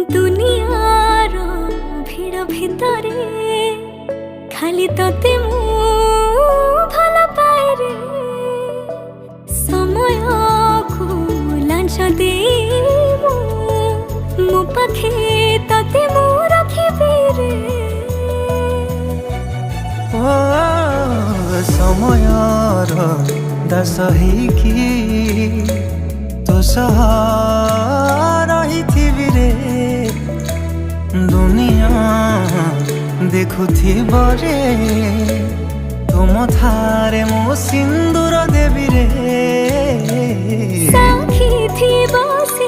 दुनियार भिड़ भितरे खाली तते मु भल पाए रे समय को लांच दे मो पाखे तते मु रखिबे रे ओ समयर दास ହେଇକି तो रही रे दुनिया देखुथिब रे तुम थारे मो सिंदूर देवी रे साखी थी बसे